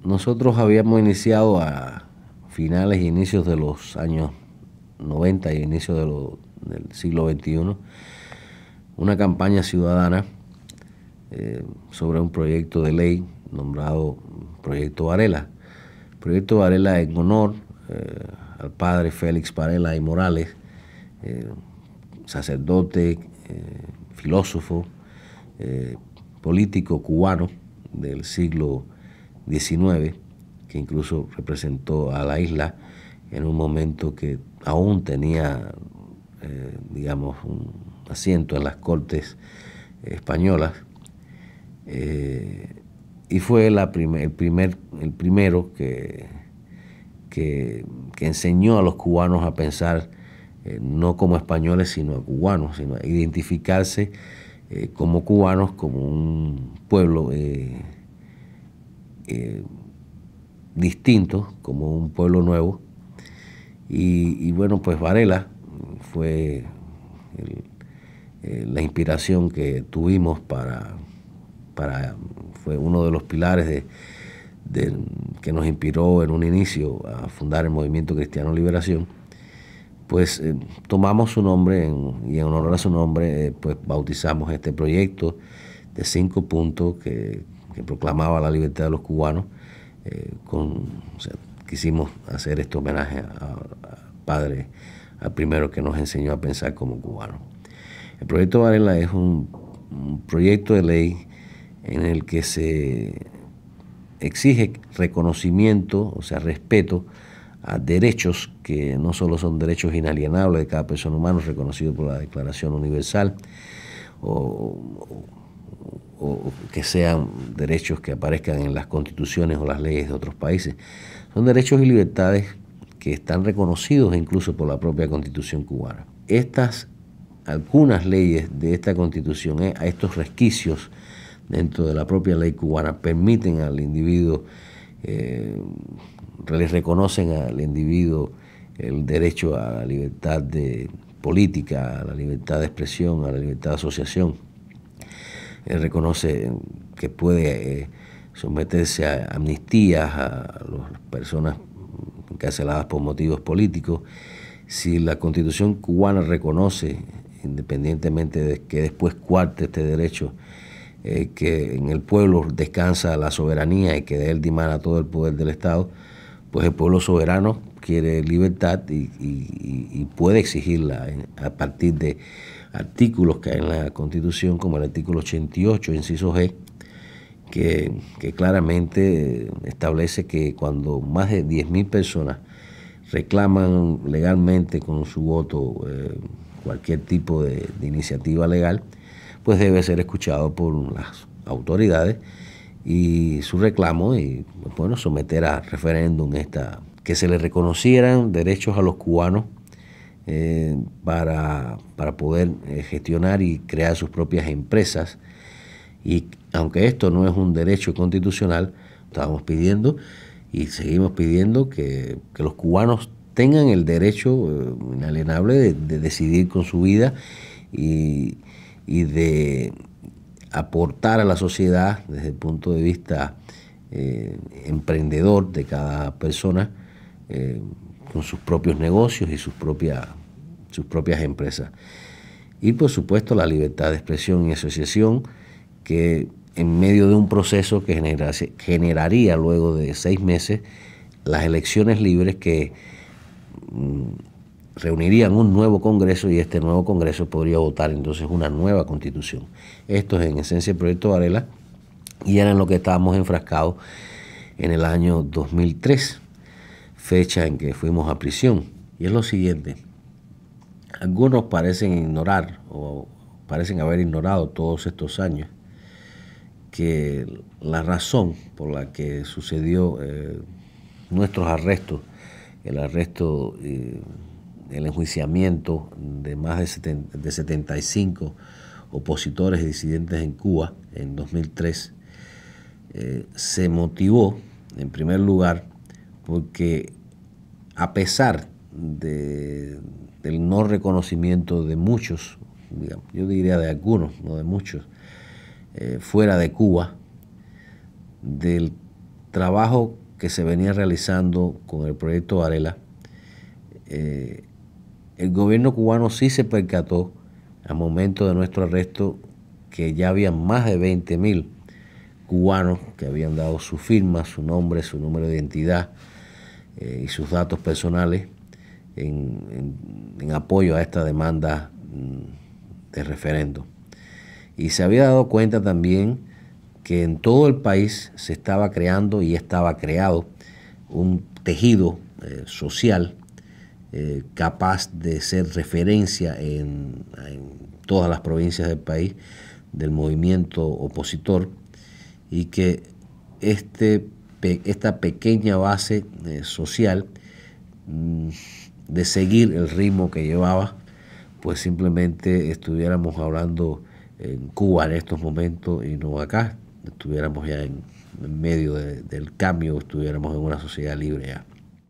nosotros habíamos iniciado a finales e inicios de los años 90 y inicios del siglo XXI una campaña ciudadana sobre un proyecto de ley nombrado Proyecto Varela. Proyecto Varela en honor al padre Félix Varela y Morales, sacerdote, filósofo, político cubano del siglo XIX, que incluso representó a la isla en un momento que aún tenía, digamos, un asiento en las Cortes españolas, y fue el primero que enseñó a los cubanos a pensar no como españoles, sino a cubanos, sino a identificarse como cubanos, como un pueblo distinto, como un pueblo nuevo. Y bueno, pues Varela fue la inspiración que tuvimos fue uno de los pilares que nos inspiró en un inicio a fundar el Movimiento Cristiano Liberación. Pues tomamos su nombre y en honor a su nombre pues bautizamos este proyecto de 5 puntos que proclamaba la libertad de los cubanos. Quisimos hacer este homenaje al primero que nos enseñó a pensar como cubanos. El proyecto Varela es un proyecto de ley en el que se exige reconocimiento, o sea, respeto a derechos que no solo son derechos inalienables de cada persona humana reconocidos por la Declaración Universal, o que sean derechos que aparezcan en las constituciones o las leyes de otros países. Son derechos y libertades que están reconocidos incluso por la propia Constitución cubana. Algunas leyes de esta Constitución, a estos resquicios dentro de la propia ley cubana, permiten al individuo, les reconocen al individuo el derecho a la libertad de política, a la libertad de expresión, a la libertad de asociación. Reconoce que puede someterse a amnistías a las personas encarceladas por motivos políticos. Si la Constitución cubana reconoce, independientemente de que después cuarte este derecho, que en el pueblo descansa la soberanía y que de él dimana todo el poder del Estado, pues el pueblo soberano quiere libertad y puede exigirla a partir de artículos que hay en la Constitución, como el artículo 88, inciso G, que claramente establece que cuando más de 10.000 personas reclaman legalmente con su voto cualquier tipo de iniciativa legal, pues debe ser escuchado por las autoridades y su reclamo, y bueno, someter a referéndum que se le reconocieran derechos a los cubanos para poder gestionar y crear sus propias empresas. Y aunque esto no es un derecho constitucional, estábamos pidiendo y seguimos pidiendo que los cubanos tengan el derecho inalienable de decidir con su vida y de aportar a la sociedad desde el punto de vista emprendedor de cada persona, con sus propios negocios y sus propias empresas. Y por supuesto la libertad de expresión y asociación, que en medio de un proceso que generaría luego de 6 meses las elecciones libres que reunirían un nuevo Congreso, y este nuevo Congreso podría votar entonces una nueva Constitución. Esto es en esencia el proyecto Varela, y era en lo que estábamos enfrascados en el año 2003, fecha en que fuimos a prisión. Y es lo siguiente: algunos parecen ignorar o parecen haber ignorado todos estos años que la razón por la que sucedió nuestros arrestos, el arresto, el enjuiciamiento de más de 75 opositores y disidentes en Cuba en 2003, se motivó en primer lugar porque, a pesar del no reconocimiento de muchos, digamos, yo diría de algunos, no de muchos, fuera de Cuba, del trabajo que se venía realizando con el proyecto Varela, el gobierno cubano sí se percató al momento de nuestro arresto que ya había más de 20.000 cubanos que habían dado su firma, su nombre, su número de identidad y sus datos personales en apoyo a esta demanda de referendo. Y se había dado cuenta también que en todo el país se estaba creando y estaba creado un tejido social capaz de ser referencia en todas las provincias del país del movimiento opositor, y que esta pequeña base social de seguir el ritmo que llevaba, pues simplemente estuviéramos hablando en Cuba en estos momentos y no acá, estuviéramos ya en medio del cambio, estuviéramos en una sociedad libre ya.